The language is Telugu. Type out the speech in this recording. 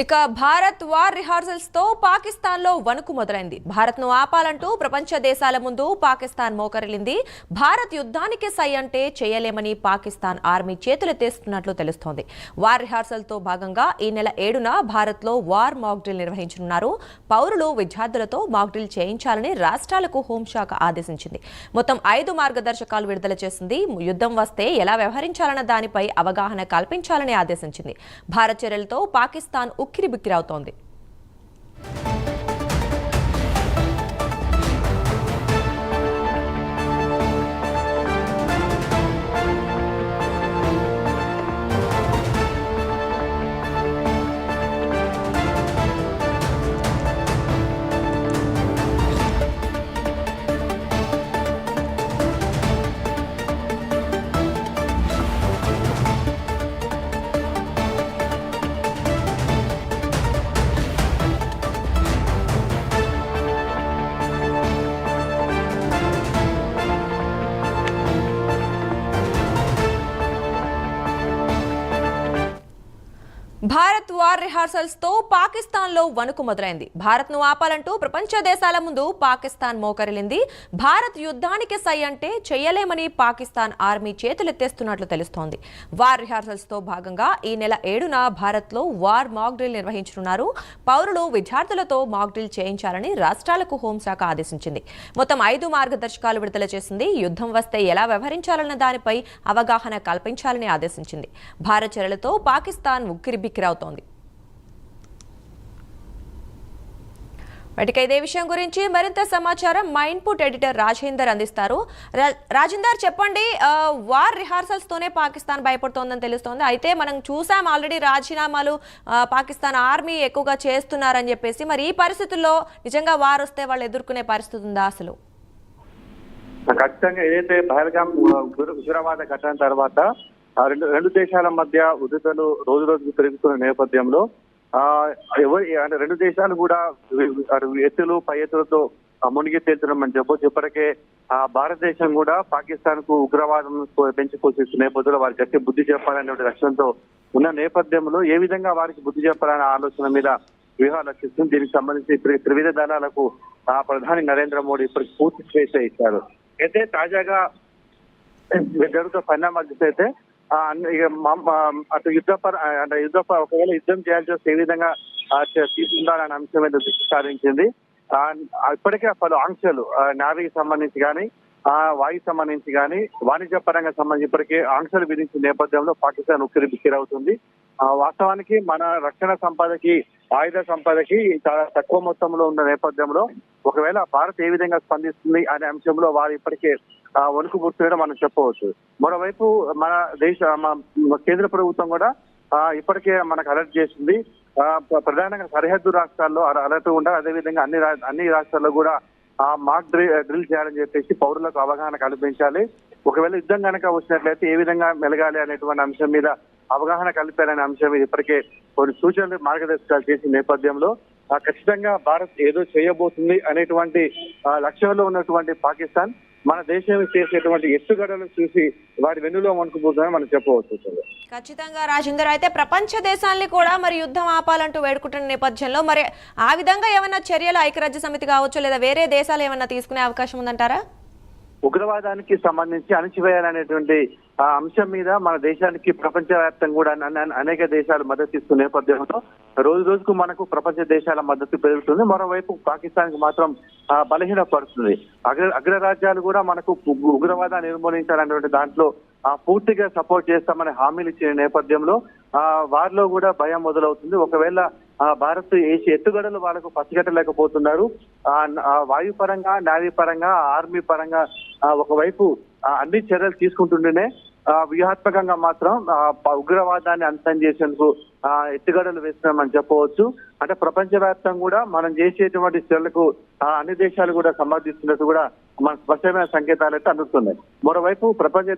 ఇక భారత్ వార్ రిహార్సల్స్ తో పాకిస్తాన్ లో వణుకు మొదలైంది. భారత్ ను ఆపాలంటూ ప్రపంచ దేశాల ముందు పాకిస్తాన్ మోకరిల్లింది. భారత్ యుద్ధానికి సై అంటే చేయలేమని పాకిస్తాన్ ఆర్మీ చేతులెత్తేస్తున్నట్లు తెలుస్తోంది. వార్ రిహార్సల్ తో భాగంగా ఈ నెల 7న భారత్ లో వార్ మాక్ డ్రిల్ నిర్వహించనున్నారు. పౌరులు విద్యార్థులతో మాక్ డ్రిల్ చేయించాలని రాష్ట్రాలకు హోంశాఖ ఆదేశించింది. మొత్తం 5 మార్గదర్శకాలు విడుదల చేసింది. యుద్ధం వస్తే ఎలా వ్యవహరించాలన్న దానిపై అవగాహన కల్పించాలని ఆదేశించింది. భారత్ చర్యలతో పాకిస్తాన్ ఉక్కిరిబిక్కిరవుతోంది. భారత్ వార్ రిహార్సల్స్ తో పాకిస్తాన్ లో వణుకు మొదలైంది. భారత్ ను ఆపాలంటూ ప్రపంచ దేశాల ముందు పాకిస్తాన్ మోకరిల్లింది. భారత్ యుద్ధానికి సై అంటే చేయలేమని పాకిస్తాన్ ఆర్మీ చేతులెత్తేస్తున్నట్లు తెలుస్తోంది. వార్ రిహార్సల్స్ తో భాగంగా ఈ నెల 7న భారత్ లో వార్ మాక్ డ్రిల్ నిర్వహించనున్నారు. పౌరులు విద్యార్థులతో మాక్ డ్రిల్ చేయించాలని రాష్ట్రాలకు హోంశాఖ ఆదేశించింది. మొత్తం 5 మార్గదర్శకాలు విడుదల చేసింది. యుద్ధం వస్తే ఎలా వ్యవహరించాలన్న దానిపై అవగాహన కల్పించాలని ఆదేశించింది. భారత్ చర్యలతో పాకిస్తాన్ ఉక్కిరిబిక్కిరవుతోంది. ఇదే విషయం గురించి మరింత సమాచారం మా ఇన్పుట్ ఎడిటర్ రాజేందర్ అందిస్తారు. రాజేందర్, చెప్పండి. వార్ రిహార్సల్స్ తోనే పాకిస్తాన్ భయపడుతోందని తెలుస్తోంది. అయితే మనం చూసాం ఆల్రెడీ రాజీనామాలు పాకిస్తాన్ ఆర్మీ ఎక్కువగా చేస్తున్నారని చెప్పేసి. మరి ఈ పరిస్థితుల్లో నిజంగా వార్ వస్తే వాళ్ళు ఎదుర్కొనే పరిస్థితి ఉందా అసలు? ఖచ్చితంగా ఏదైతే పహల్గాం ఉగ్రవాద ఘటన తర్వాత రెండు దేశాల మధ్య ఉద్రిక్తతలు రోజు రోజుకు పెరుగుతున్న నేపథ్యంలో రెండు దేశాలు కూడా ఎత్తులు పై ఎత్తులతో మునిగి తేలుతున్నామని చెప్పొచ్చు. ఇప్పటికే భారతదేశం కూడా పాకిస్తాన్ కు ఉగ్రవాదం పెంచి పోషిస్తున్న నేపథ్యంలో వారికి గట్టి బుద్ధి చెప్పాలనే లక్ష్యంతో ఉన్న నేపథ్యంలో ఏ విధంగా వారికి బుద్ధి చెప్పాలనే ఆలోచన మీద వ్యూహాలు రచిస్తుంది. దీనికి సంబంధించి త్రివిధ దళాలకు ప్రధాని నరేంద్ర మోడీ ఇప్పటికి పూర్తి స్వేచ్ఛ ఇచ్చారు. అయితే తాజాగా జరుగుతున్న పరిణామాలు చూస్తే అటు ఒకవేళ యుద్ధం చేయాల్సి వస్తే ఏ విధంగా తీసుకుంటారనే అంశం మీద దృష్టి సారించింది. ఇప్పటికే పలు ఆంక్షలు నావీకి సంబంధించి కానీ వాయుకు సంబంధించి కానీ వాణిజ్య పరంగా సంబంధించి ఇప్పటికే ఆంక్షలు విధించిన నేపథ్యంలో పాకిస్తాన్ ఉక్కిరిబిక్కిరవుతుంది. వాస్తవానికి మన రక్షణ సంపదకి ఆయుధ సంపదకి చాలా తక్కువ మొత్తంలో ఉన్న నేపథ్యంలో ఒకవేళ భారత్ ఏ విధంగా స్పందిస్తుంది అనే అంశంలో వారు ఇప్పటికే వణుకు పుట్టినడం మనం చెప్పవచ్చు. మరోవైపు మన కేంద్ర ప్రభుత్వం కూడా ఇప్పటికే మనకు అలర్ట్ చేసింది. ప్రధానంగా సరిహద్దు రాష్ట్రాల్లో అలర్ట్ ఉండాలి. అదేవిధంగా అన్ని రాష్ట్రాల్లో కూడా మాక్ డ్రిల్ చేయాలని చెప్పేసి పౌరులకు అవగాహన కల్పించాలి. ఒకవేళ యుద్ధం కనుక వచ్చినట్లయితే ఏ విధంగా మెలగాలి అనేటువంటి అంశం మీద అవగాహన కల్పాలనే అంశం మీద ఇప్పటికే కొన్ని సూచనలు మార్గదర్శకాలు చేసిన నేపథ్యంలో ఖచ్చితంగా భారత్ ఏదో చేయబోతుంది అనేటువంటి లక్ష్యంలో ఉన్నటువంటి పాకిస్తాన్ మన దేశం చేసేటువంటి ఎత్తుగడలు చూసి వారి వెన్నులో వణుకుపోతుందని మనం చెప్పవచ్చు. ఖచ్చితంగా రాజేందర్, అయితే ప్రపంచ దేశాలని కూడా మరి యుద్ధం ఆపాలంటూ వేడుకుంటున్న నేపథ్యంలో మరి ఆ విధంగా ఏమైనా చర్యలు ఐక్యరాజ్య సమితి కావచ్చు లేదా వేరే దేశాలు ఏమైనా తీసుకునే అవకాశం ఉందంటారా? ఉగ్రవాదానికి సంబంధించి అణచివేయాలనేటువంటి అంశం మీద మన దేశానికి ప్రపంచవ్యాప్తంగా కూడా అనేక దేశాలు మద్దతు ఇస్తున్న నేపథ్యంలో రోజు రోజుకు మనకు ప్రపంచ దేశాల మద్దతు పెరుగుతుంది. మరోవైపు పాకిస్తాన్ కి మాత్రం బలహీనపడుతుంది. అగ్రరాజ్యాలు కూడా మనకు ఉగ్రవాదాన్ని నిర్మూలించాలనేటువంటి దాంట్లో పూర్తిగా సపోర్ట్ చేస్తామని హామీలు ఇచ్చిన నేపథ్యంలో వారిలో కూడా భయం మొదలవుతుంది. ఒకవేళ భారత్ ఎత్తుగడలు వాళ్ళకు పసిగట్టలేకపోతున్నారు. వాయు పరంగా, నావీ పరంగా, ఆర్మీ పరంగా ఒకవైపు అన్ని చర్యలు తీసుకుంటుంటేనే వ్యూహాత్మకంగా మాత్రం ఉగ్రవాదాన్ని అంతం చేసేందుకు ఎత్తుగడలు వేస్తున్నామని చెప్పవచ్చు. అంటే ప్రపంచవ్యాప్తంగా కూడా మనం చేసేటువంటి చర్యలకు అన్ని దేశాలు కూడా సమర్థిస్తున్నట్టు కూడా మన స్పష్టమైన సంకేతాలు అయితే అందుతున్నాయి. మరోవైపు ప్రపంచ